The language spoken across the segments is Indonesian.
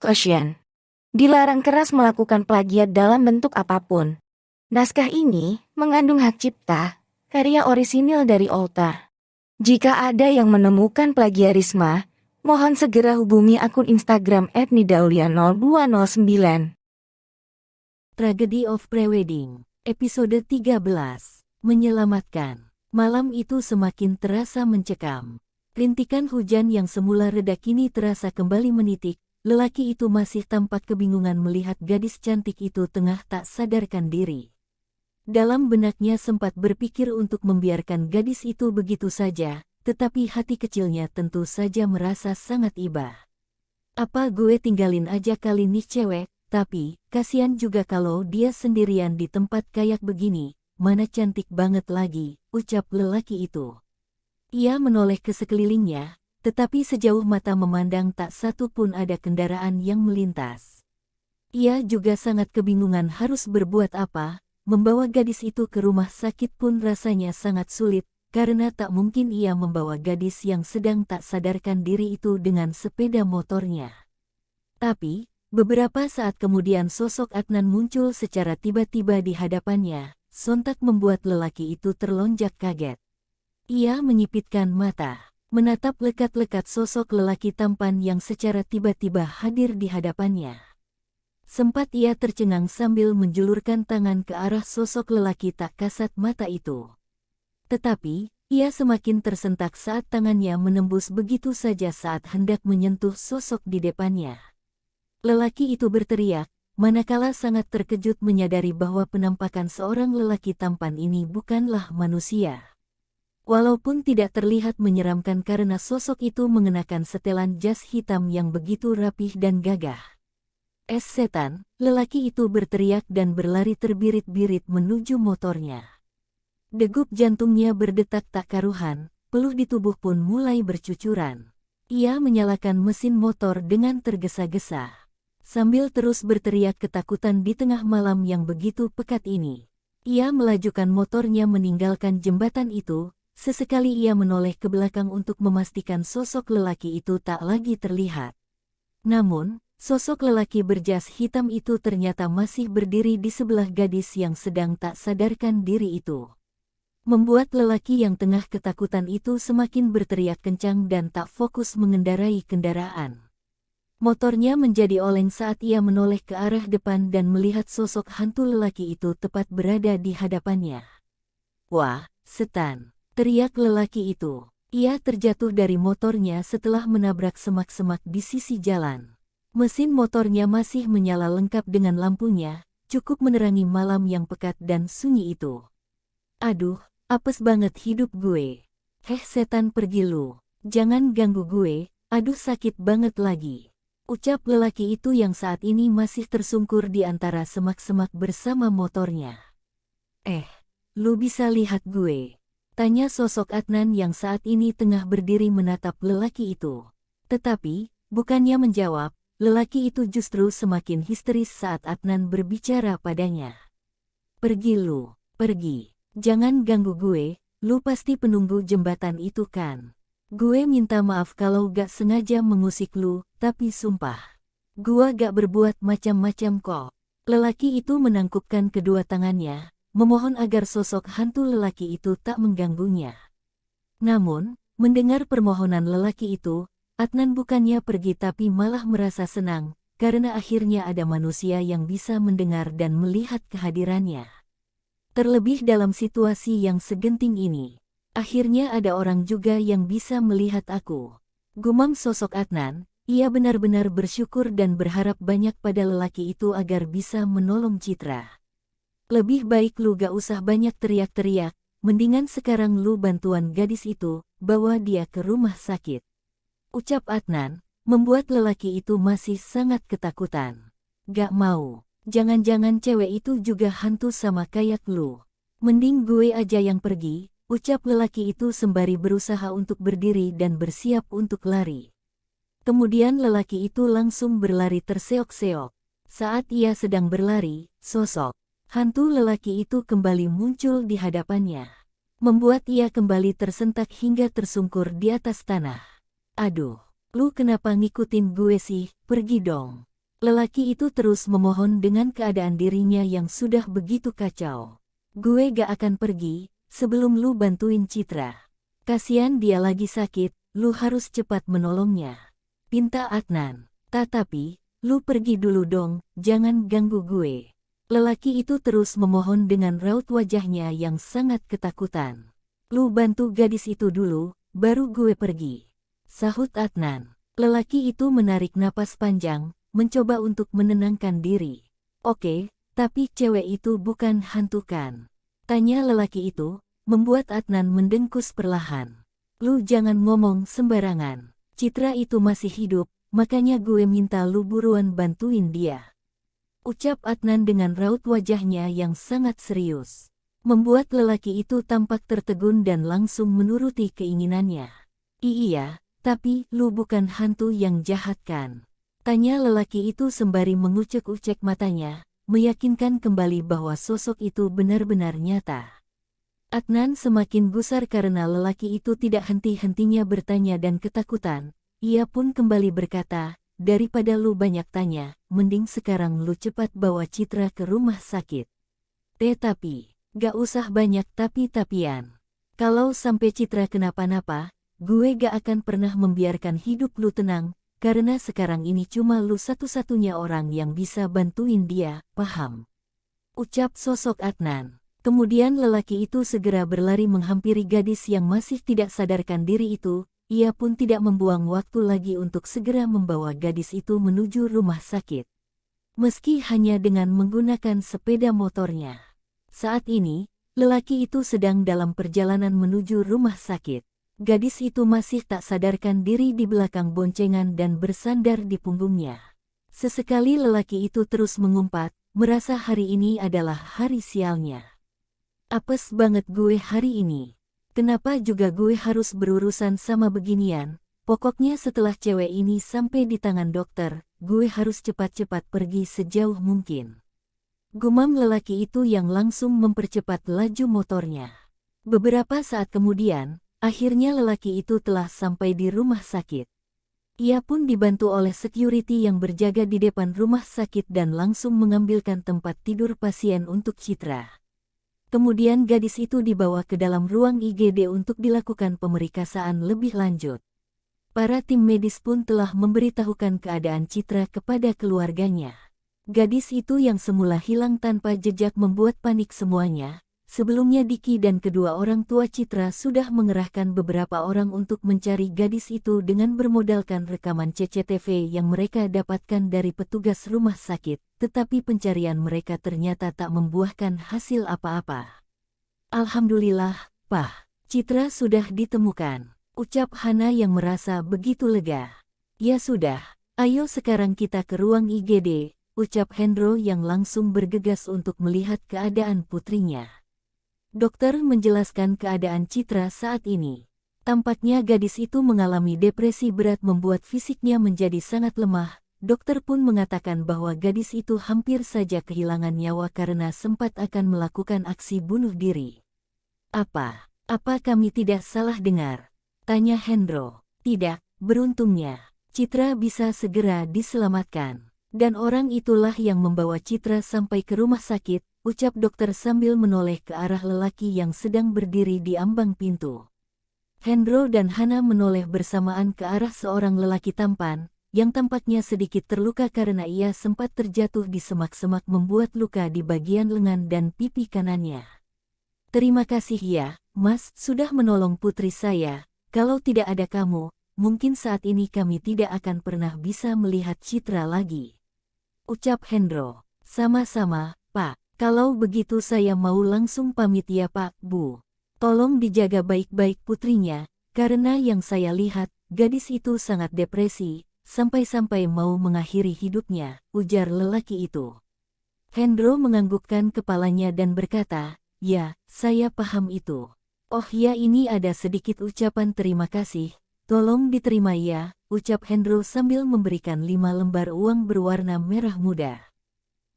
Caution. Dilarang keras melakukan plagiat dalam bentuk apapun. Naskah ini mengandung hak cipta, karya orisinil dari author. Jika ada yang menemukan plagiarisme, mohon segera hubungi akun Instagram @nidaulia0209. Tragedy of Prewedding, episode 13. Menyelamatkan. Malam itu semakin terasa mencekam. Rintikan hujan yang semula reda kini terasa kembali menitik. Lelaki itu masih tampak kebingungan melihat gadis cantik itu tengah tak sadarkan diri. Dalam benaknya sempat berpikir untuk membiarkan gadis itu begitu saja, tetapi hati kecilnya tentu saja merasa sangat iba. Apa gue tinggalin aja kali nih cewek, tapi kasihan juga kalau dia sendirian di tempat kayak begini, mana cantik banget lagi, ucap lelaki itu. Ia menoleh ke sekelilingnya, tetapi sejauh mata memandang tak satu pun ada kendaraan yang melintas. Ia juga sangat kebingungan harus berbuat apa, membawa gadis itu ke rumah sakit pun rasanya sangat sulit, karena tak mungkin ia membawa gadis yang sedang tak sadarkan diri itu dengan sepeda motornya. Tapi, beberapa saat kemudian sosok Adnan muncul secara tiba-tiba di hadapannya, sontak membuat lelaki itu terlonjak kaget. Ia menyipitkan mata, menatap lekat-lekat sosok lelaki tampan yang secara tiba-tiba hadir di hadapannya. Sempat ia tercengang sambil menjulurkan tangan ke arah sosok lelaki tak kasat mata itu. Tetapi, ia semakin tersentak saat tangannya menembus begitu saja saat hendak menyentuh sosok di depannya. Lelaki itu berteriak, manakala sangat terkejut menyadari bahwa penampakan seorang lelaki tampan ini bukanlah manusia. Walaupun tidak terlihat menyeramkan karena sosok itu mengenakan setelan jas hitam yang begitu rapih dan gagah. Es setan, lelaki itu berteriak dan berlari terbirit-birit menuju motornya. Degup jantungnya berdetak tak karuhan, peluh di tubuh pun mulai bercucuran. Ia menyalakan mesin motor dengan tergesa-gesa, sambil terus berteriak ketakutan di tengah malam yang begitu pekat ini. Ia melajukan motornya meninggalkan jembatan itu. Sesekali ia menoleh ke belakang untuk memastikan sosok lelaki itu tak lagi terlihat. Namun, sosok lelaki berjas hitam itu ternyata masih berdiri di sebelah gadis yang sedang tak sadarkan diri itu. Membuat lelaki yang tengah ketakutan itu semakin berteriak kencang dan tak fokus mengendarai kendaraan. Motornya menjadi oleng saat ia menoleh ke arah depan dan melihat sosok hantu lelaki itu tepat berada di hadapannya. Wah, setan! Teriak lelaki itu. Ia terjatuh dari motornya setelah menabrak semak-semak di sisi jalan. Mesin motornya masih menyala lengkap dengan lampunya, cukup menerangi malam yang pekat dan sunyi itu. Aduh, apes banget hidup gue. Heh setan pergi lu. Jangan ganggu gue, aduh sakit banget lagi. Ucap lelaki itu yang saat ini masih tersungkur di antara semak-semak bersama motornya. Lu bisa lihat gue? Tanya sosok Adnan yang saat ini tengah berdiri menatap lelaki itu. Tetapi, bukannya menjawab, lelaki itu justru semakin histeris saat Adnan berbicara padanya. Pergi lu, pergi. Jangan ganggu gue, lu pasti penunggu jembatan itu kan. Gue minta maaf kalau gak sengaja mengusik lu, tapi sumpah. Gua gak berbuat macam-macam kok. Lelaki itu menangkupkan kedua tangannya, memohon agar sosok hantu lelaki itu tak mengganggunya. Namun, mendengar permohonan lelaki itu, Adnan bukannya pergi tapi malah merasa senang, karena akhirnya ada manusia yang bisa mendengar dan melihat kehadirannya. Terlebih dalam situasi yang segenting ini, akhirnya ada orang juga yang bisa melihat aku. Gumam sosok Adnan, ia benar-benar bersyukur dan berharap banyak pada lelaki itu agar bisa menolong Citra. Lebih baik lu gak usah banyak teriak-teriak, mendingan sekarang lu bantuan gadis itu, bawa dia ke rumah sakit. Ucap Adnan, membuat lelaki itu masih sangat ketakutan. Gak mau, jangan-jangan cewek itu juga hantu sama kayak lu. Mending gue aja yang pergi, ucap lelaki itu sembari berusaha untuk berdiri dan bersiap untuk lari. Kemudian lelaki itu langsung berlari terseok-seok. Saat ia sedang berlari, sosok hantu lelaki itu kembali muncul di hadapannya, membuat ia kembali tersentak hingga tersungkur di atas tanah. Aduh, lu kenapa ngikutin gue sih? Pergi dong. Lelaki itu terus memohon dengan keadaan dirinya yang sudah begitu kacau. Gue gak akan pergi, sebelum lu bantuin Citra. Kasian dia lagi sakit, lu harus cepat menolongnya. Pinta Adnan. Tetapi, lu pergi dulu dong, jangan ganggu gue. Lelaki itu terus memohon dengan raut wajahnya yang sangat ketakutan. Lu bantu gadis itu dulu, baru gue pergi. Sahut Adnan. Lelaki itu menarik napas panjang, mencoba untuk menenangkan diri. Oke, tapi cewek itu bukan hantu kan? Tanya lelaki itu, membuat Adnan mendengkus perlahan. Lu jangan ngomong sembarangan. Citra itu masih hidup, makanya gue minta lu buruan bantuin dia. Ucap Adnan dengan raut wajahnya yang sangat serius. Membuat lelaki itu tampak tertegun dan langsung menuruti keinginannya. Iya, tapi lu bukan hantu yang jahat kan? Tanya lelaki itu sembari mengucek-ucek matanya, meyakinkan kembali bahwa sosok itu benar-benar nyata. Adnan semakin gusar karena lelaki itu tidak henti-hentinya bertanya dan ketakutan. Ia pun kembali berkata, daripada lu banyak tanya, mending sekarang lu cepat bawa Citra ke rumah sakit. Tetapi, gak usah banyak tapi-tapian. Kalau sampai Citra kenapa-napa, gue gak akan pernah membiarkan hidup lu tenang, karena sekarang ini cuma lu satu-satunya orang yang bisa bantuin dia, paham? Ucap sosok Adnan. Kemudian lelaki itu segera berlari menghampiri gadis yang masih tidak sadarkan diri itu. Ia pun tidak membuang waktu lagi untuk segera membawa gadis itu menuju rumah sakit. Meski hanya dengan menggunakan sepeda motornya. Saat ini, lelaki itu sedang dalam perjalanan menuju rumah sakit. Gadis itu masih tak sadarkan diri di belakang boncengan dan bersandar di punggungnya. Sesekali lelaki itu terus mengumpat, merasa hari ini adalah hari sialnya. Apes banget gue hari ini. Kenapa juga gue harus berurusan sama beginian? Pokoknya setelah cewek ini sampai di tangan dokter, gue harus cepat-cepat pergi sejauh mungkin. Gumam lelaki itu yang langsung mempercepat laju motornya. Beberapa saat kemudian, akhirnya lelaki itu telah sampai di rumah sakit. Ia pun dibantu oleh security yang berjaga di depan rumah sakit dan langsung mengambilkan tempat tidur pasien untuk Citra. Kemudian gadis itu dibawa ke dalam ruang IGD untuk dilakukan pemerikasaan lebih lanjut. Para tim medis pun telah memberitahukan keadaan Citra kepada keluarganya. Gadis itu yang semula hilang tanpa jejak membuat panik semuanya. Sebelumnya Diki dan kedua orang tua Citra sudah mengerahkan beberapa orang untuk mencari gadis itu dengan bermodalkan rekaman CCTV yang mereka dapatkan dari petugas rumah sakit, tetapi pencarian mereka ternyata tak membuahkan hasil apa-apa. Alhamdulillah, Pak, Citra sudah ditemukan, ucap Hana yang merasa begitu lega. Ya sudah, ayo sekarang kita ke ruang IGD, ucap Hendro yang langsung bergegas untuk melihat keadaan putrinya. Dokter menjelaskan keadaan Citra saat ini. Tampaknya gadis itu mengalami depresi berat membuat fisiknya menjadi sangat lemah. Dokter pun mengatakan bahwa gadis itu hampir saja kehilangan nyawa karena sempat akan melakukan aksi bunuh diri. Apa kami tidak salah dengar? Tanya Hendro. Tidak, beruntungnya, Citra bisa segera diselamatkan. Dan orang itulah yang membawa Citra sampai ke rumah sakit. Ucap dokter sambil menoleh ke arah lelaki yang sedang berdiri di ambang pintu. Hendro dan Hana menoleh bersamaan ke arah seorang lelaki tampan, yang tampaknya sedikit terluka karena ia sempat terjatuh di semak-semak membuat luka di bagian lengan dan pipi kanannya. Terima kasih ya, Mas, sudah menolong putri saya. Kalau tidak ada kamu, mungkin saat ini kami tidak akan pernah bisa melihat Citra lagi. Ucap Hendro. Sama-sama, Pak. Kalau begitu saya mau langsung pamit ya Pak, Bu. Tolong dijaga baik-baik putrinya, karena yang saya lihat, gadis itu sangat depresi, sampai-sampai mau mengakhiri hidupnya, ujar lelaki itu. Hendro menganggukkan kepalanya dan berkata, ya, saya paham itu. Oh ya, ini ada sedikit ucapan terima kasih, tolong diterima ya, ucap Hendro sambil memberikan 5 lembar uang berwarna merah muda.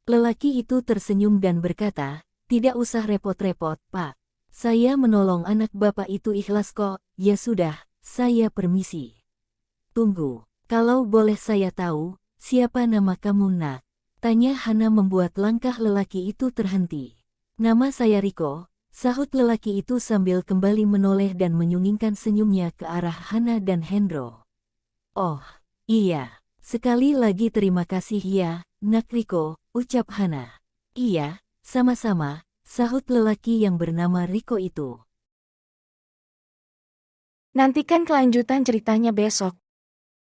Lelaki itu tersenyum dan berkata, tidak usah repot-repot, Pak. Saya menolong anak bapak itu ikhlas kok, ya sudah, saya permisi. Tunggu, kalau boleh saya tahu, Siapa nama kamu, nak? Tanya Hana membuat langkah lelaki itu terhenti. Nama saya Riko, sahut lelaki itu sambil kembali menoleh dan menyungingkan senyumnya ke arah Hana dan Hendro. Oh, iya. Sekali lagi terima kasih ya, nak Riko, ucap Hana. Iya, sama-sama, sahut lelaki yang bernama Riko itu. Nantikan kelanjutan ceritanya besok.